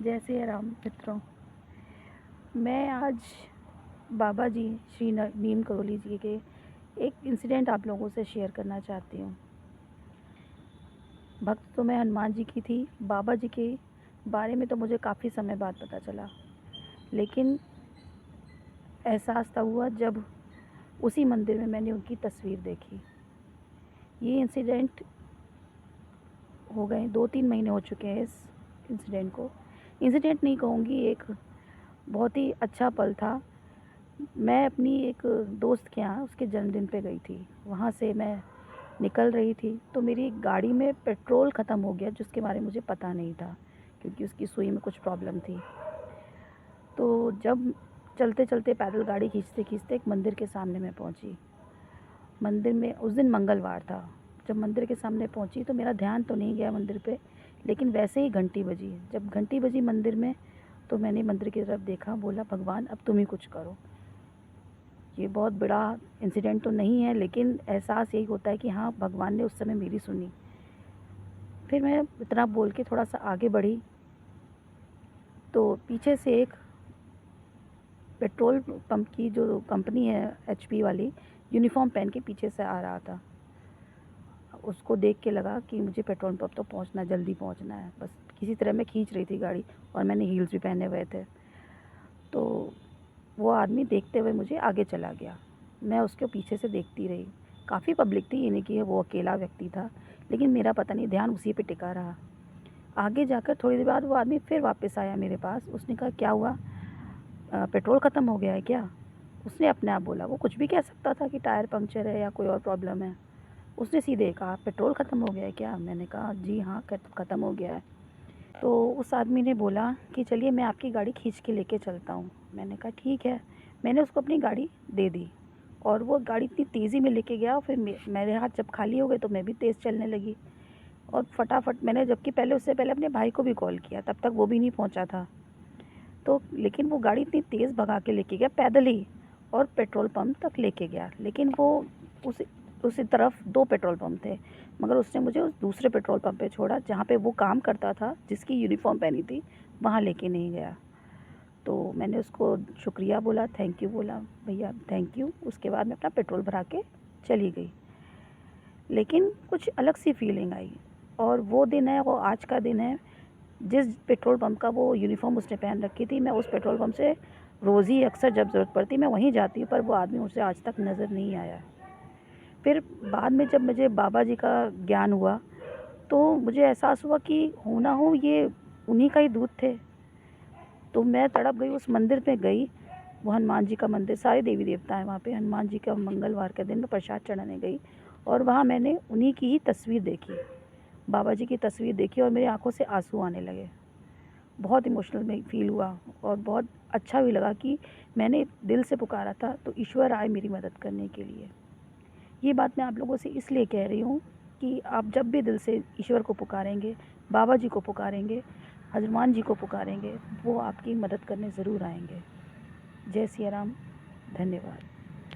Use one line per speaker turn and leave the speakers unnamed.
जय सिया राम मित्रों। मैं आज बाबा जी श्री नीम करोली जी के एक इंसिडेंट आप लोगों से शेयर करना चाहती हूँ। भक्त तो मैं हनुमान जी की थी, बाबा जी के बारे में तो मुझे काफ़ी समय बाद पता चला, लेकिन एहसास तब हुआ जब उसी मंदिर में मैंने उनकी तस्वीर देखी। ये इंसिडेंट हो गए 2-3 महीने हो चुके हैं इस इंसिडेंट को। इंसिडेंट नहीं कहूँगी, एक बहुत ही अच्छा पल था। मैं अपनी एक दोस्त के यहाँ उसके जन्मदिन पे गई थी। वहाँ से मैं निकल रही थी तो मेरी गाड़ी में पेट्रोल ख़त्म हो गया, जिसके बारे में मुझे पता नहीं था क्योंकि उसकी सुई में कुछ प्रॉब्लम थी। तो जब चलते चलते पैदल गाड़ी खींचते खींचते एक मंदिर के सामने मैं पहुँची। मंदिर में उस दिन मंगलवार था। जब मंदिर के सामने पहुँची तो मेरा ध्यान तो नहीं गया मंदिर पे, लेकिन वैसे ही घंटी बजी। जब घंटी बजी मंदिर में तो मैंने मंदिर की तरफ देखा, बोला भगवान अब तुम ही कुछ करो। ये बहुत बड़ा इंसिडेंट तो नहीं है, लेकिन एहसास यही होता है कि हाँ, भगवान ने उस समय मेरी सुनी। फिर मैं इतना बोल के थोड़ा सा आगे बढ़ी तो पीछे से एक पेट्रोल पंप की जो कंपनी है एचपी वाली, यूनिफॉर्म पहन के पीछे से आ रहा था। उसको देख के लगा कि मुझे पेट्रोल पंप तो पहुंचना, जल्दी पहुंचना है। बस किसी तरह मैं खींच रही थी गाड़ी और मैंने हील्स भी पहने हुए थे। तो वो आदमी देखते हुए मुझे आगे चला गया। मैं उसके पीछे से देखती रही। काफ़ी पब्लिक थी, ये नहीं कि वो अकेला व्यक्ति था, लेकिन मेरा पता नहीं ध्यान उसी पे टिका रहा। आगे जाकर थोड़ी देर बाद वो आदमी फिर वापस आया मेरे पास। उसने कहा क्या हुआ, पेट्रोल ख़त्म हो गया है क्या? उसने अपने आप बोला। वो कुछ भी कह सकता था कि टायर पंक्चर है या कोई और प्रॉब्लम है। उसने सीधे कहा पेट्रोल ख़त्म हो गया है क्या? मैंने कहा जी हाँ, ख़त्म हो गया है। तो उस आदमी ने बोला कि चलिए मैं आपकी गाड़ी खींच के लेके चलता हूँ। मैंने कहा ठीक है। मैंने उसको अपनी गाड़ी दे दी और वो गाड़ी इतनी तेज़ी में लेके गया। फिर मेरे हाथ जब खाली हो गए तो मैं भी तेज़ चलने लगी और फटाफट मैंने, जबकि पहले उससे पहले अपने भाई को भी कॉल किया, तब तक वो भी नहीं पहुँचा था। तो लेकिन वो गाड़ी इतनी तेज़ भगा के लेके गया पैदल ही और पेट्रोल पंप तक लेके गया। लेकिन वो उसी तरफ 2 पेट्रोल पंप थे, मगर उसने मुझे उस दूसरे पेट्रोल पंप पे छोड़ा जहाँ पे वो काम करता था, जिसकी यूनिफ़ॉर्म पहनी थी, वहाँ लेके नहीं गया। तो मैंने उसको शुक्रिया बोला, थैंक यू बोला, भैया थैंक यू। उसके बाद मैं अपना पेट्रोल भरा के चली गई। लेकिन कुछ अलग सी फीलिंग आई और वो दिन है, वो आज का दिन है। जिस पेट्रोल पंप का वो यूनिफ़ॉर्म उसने पहन रखी थी, मैं उस पेट्रोल पंप से रोज़ ही अक्सर जब ज़रूरत पड़ती मैं वहीं जाती हूँ, पर वो आदमी मुझसे आज तक नज़र नहीं आया। फिर बाद में जब मुझे बाबा जी का ज्ञान हुआ तो मुझे एहसास हुआ कि हो ना हो ये उन्हीं का ही दूत थे। तो मैं तड़प गई, उस मंदिर पे गई। वो हनुमान जी का मंदिर, सारे देवी देवता हैं वहाँ पे। हनुमान जी का मंगलवार के दिन मैं प्रसाद चढ़ाने गई और वहाँ मैंने उन्हीं की ही तस्वीर देखी, बाबा जी की तस्वीर देखी और मेरी आँखों से आंसू आने लगे। बहुत इमोशनल में फ़ील हुआ और बहुत अच्छा भी लगा कि मैंने दिल से पुकारा था तो ईश्वर आए मेरी मदद करने के लिए। ये बात मैं आप लोगों से इसलिए कह रही हूँ कि आप जब भी दिल से ईश्वर को पुकारेंगे, बाबा जी को पुकारेंगे, हनुमान जी को पुकारेंगे, वो आपकी मदद करने ज़रूर आएंगे। जय सिया राम। धन्यवाद।